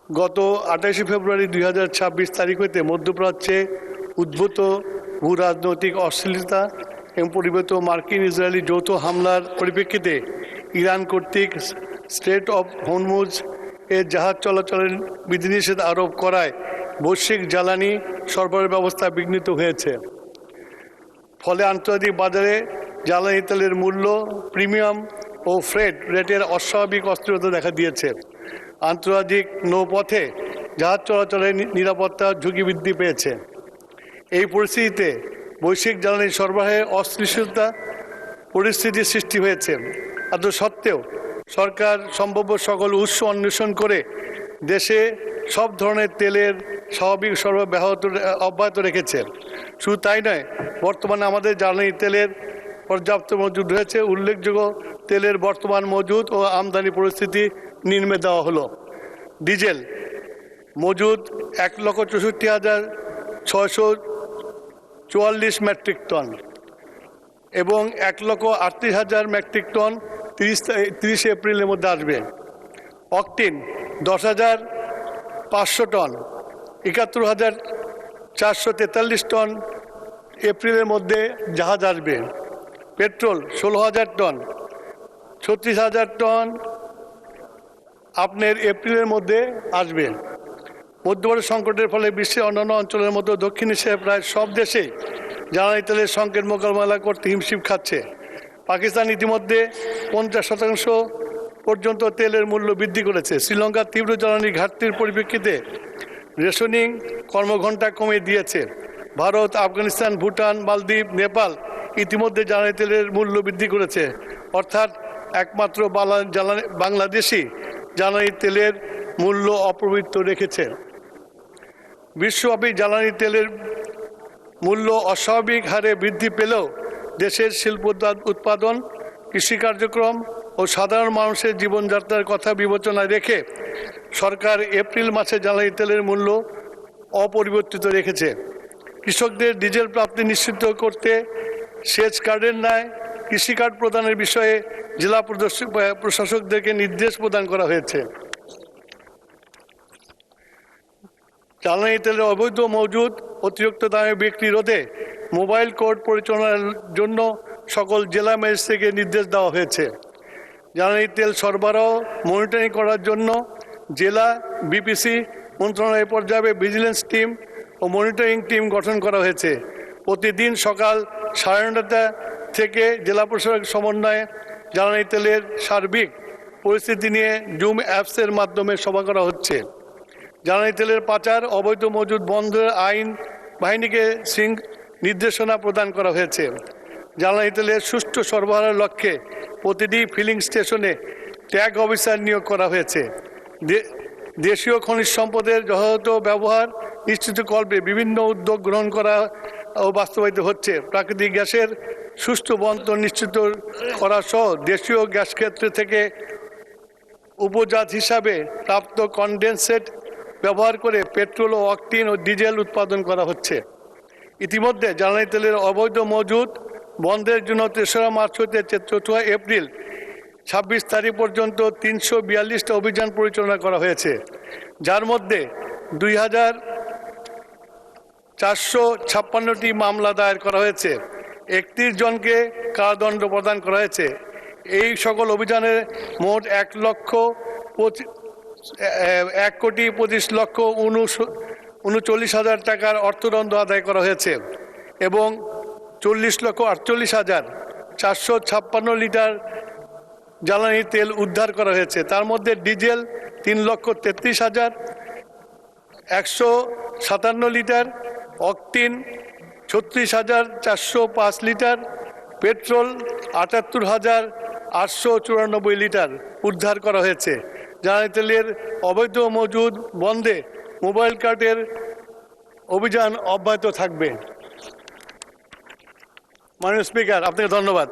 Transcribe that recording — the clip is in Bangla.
গত 28 ফেব্রুয়ারি 2026 তারিখ হইতে মধ্যপ্রাচ্যে উদ্ভূত ভূ রাজনৈতিক অস্থিরতা এবং পরিবর্তিত মার্কিন ইসরায়েলি যৌথ হামলার পরিপ্রেক্ষিতে ইরান কর্তৃক স্ট্রেট অফ হরমুজ এর জাহাজ চলাচলের বিধিনিষেধ আরোপ করায় বৈশ্বিক জ্বালানি সরবরাহ ব্যবস্থা বিঘ্নিত হয়েছে। ফলে আন্তর্জাতিক বাজারে জ্বালানি তেলের মূল্য, প্রিমিয়াম ও ফ্রেট রেটের অস্বাভাবিক অস্থিরতা দেখা দিয়েছে। আন্তর্জাতিক নৌপথে জাহাজ চলাচলের নিরাপত্তা ঝুঁকি বৃদ্ধি পেয়েছে। এই পরিস্থিতিতে বৈশ্বিক জ্বালানি সরবরাহে অস্থিরতা পরিস্থিতির সৃষ্টি হয়েছে। এত সত্ত্বেও সরকার সম্ভাব্য সকল উৎস অন্বেষণ করে দেশে সব ধরনের তেলের স্বাভাবিক সরবরাহ অব্যাহত রেখেছে। শুধু তাই নয়, বর্তমানে আমাদের জ্বালানি তেলের পর্যাপ্ত মজুদ রয়েছে। উল্লেখযোগ্য তেলের বর্তমান মজুদ ও আমদানি পরিস্থিতি নিম্নে দেওয়া হলো। ডিজেল মজুদ 1,64,644 মেট্রিক টন এবং 1,38,000 মেট্রিক টন 30 এপ্রিলের মধ্যে আসবে। অকটেন 10,500 টন, 71,443 টন এপ্রিলের মধ্যে জাহাজ আসবে। পেট্রোল 16,000 টন, 36,000 টন আপনার এপ্রিলের মধ্যে আসবে। মধ্যবর্তী সংকটের ফলে বিশ্বের অন্যান্য অঞ্চলের মতো দক্ষিণ এশিয়ার প্রায় সব দেশেই জ্বালানি তেলের সংকট মোকাবেলা করতে হিমশিম খাচ্ছে। পাকিস্তান ইতিমধ্যে 50% পর্যন্ত তেলের মূল্য বৃদ্ধি করেছে। শ্রীলঙ্কার তীব্র জ্বালানি ঘাটতির পরিপ্রেক্ষিতে রেশনিং কর্মঘণ্টা কমিয়ে দিয়েছে। ভারত, আফগানিস্তান, ভুটান, মালদ্বীপ, নেপাল ইতিমধ্যে জ্বালানি তেলের মূল্য বৃদ্ধি করেছে। অর্থাৎ একমাত্র বাংলাদেশই জ্বালানি তেলের মূল্য অপ্রবৃত্ত রেখেছে। বিশ্বব্যাপী জ্বালানি তেলের মূল্য অস্বাভাবিক হারে বৃদ্ধি পেলেও দেশের শিল্প উৎপাদন, কৃষি কার্যক্রম ও সাধারণ মানুষের জীবনযাত্রার কথা বিবেচনায় রেখে সরকার এপ্রিল মাসে জ্বালানি তেলের মূল্য অপরিবর্তিত রেখেছে। কৃষকদের ডিজেল প্রাপ্তি নিশ্চিত করতে সেচ কার্ডের ন্যায় কৃষি কার্ড প্রদানের বিষয়ে জেলা প্রশাসকদেরকে নির্দেশ প্রদান করা হয়েছে। জ্বালানি তেলের অবৈধ মজুদ, অতিরিক্ত দামে বিক্রি রোধে মোবাইল কোর্ট পরিচালনার জন্য সকল জেলা ম্যাজিস্ট্রেটকে নির্দেশ দেওয়া হয়েছে। জ্বালানি তেল সরবরাহ মনিটরিং করার জন্য জেলা বিপিসি মন্ত্রণালয় পর্যায়ে ভিজিলেন্স টিম ও মনিটরিং টিম গঠন করা হয়েছে। প্রতিদিন সকাল 9:30 থেকে জেলা প্রশাসক সমন্বয়ে জ্বালানি তেলের সার্বিক পরিস্থিতি নিয়ে জুম অ্যাপসের মাধ্যমে সভা করা হচ্ছে। জ্বালানি তেলের পাচার, অবৈধ মজুদ বন্ধের আইন বাহিনীকে নির্দেশনা প্রদান করা হয়েছে। জ্বালানি তেলের সুষ্ঠু সরবরাহের লক্ষ্যে প্রতিটি ফিলিং স্টেশনে ট্যাগ অফিসার নিয়োগ করা হয়েছে। দেশীয় খনিজ সম্পদের যথাযথ ব্যবহার নিশ্চিতকল্পে বিভিন্ন উদ্যোগ গ্রহণ করা ও বাস্তবায়িত হচ্ছে। প্রাকৃতিক গ্যাসের সুষ্ঠু বন্টন নিশ্চিত করা সহ দেশীয় গ্যাস ক্ষেত্র থেকে উপজাত হিসাবে প্রাপ্ত কনডেনসেট ব্যবহার করে পেট্রোল ও অকটেন ও ডিজেল উৎপাদন করা হচ্ছে। ইতিমধ্যে জ্বালানি তেলের অবৈধ মজুদ বন্ধের জন্য 3রা মার্চ হতে 4 এপ্রিল 26 তারিখ পর্যন্ত 342টা অভিযান পরিচালনা করা হয়েছে, যার মধ্যে 2,456টি মামলা দায়ের করা হয়েছে। 31 জনকে কারাদণ্ড প্রদান করা হয়েছে। এই সকল অভিযানে মোট 1,25,39,000 টাকার অর্থদণ্ড আদায় করা হয়েছে এবং 40,48,456 লিটার জ্বালানি তেল উদ্ধার করা হয়েছে। তার মধ্যে diesel 3,33,157 litre, octane 36,405 litre, petrol 78,894 litre উদ্ধার করা হয়েছে। জ্বালানি তেলের অবৈধ মজুদ বন্ধে মোবাইল কার্ডের অভিযান অব্যাহত থাকবে। মাননীয় স্পিকার, আপনাকে ধন্যবাদ।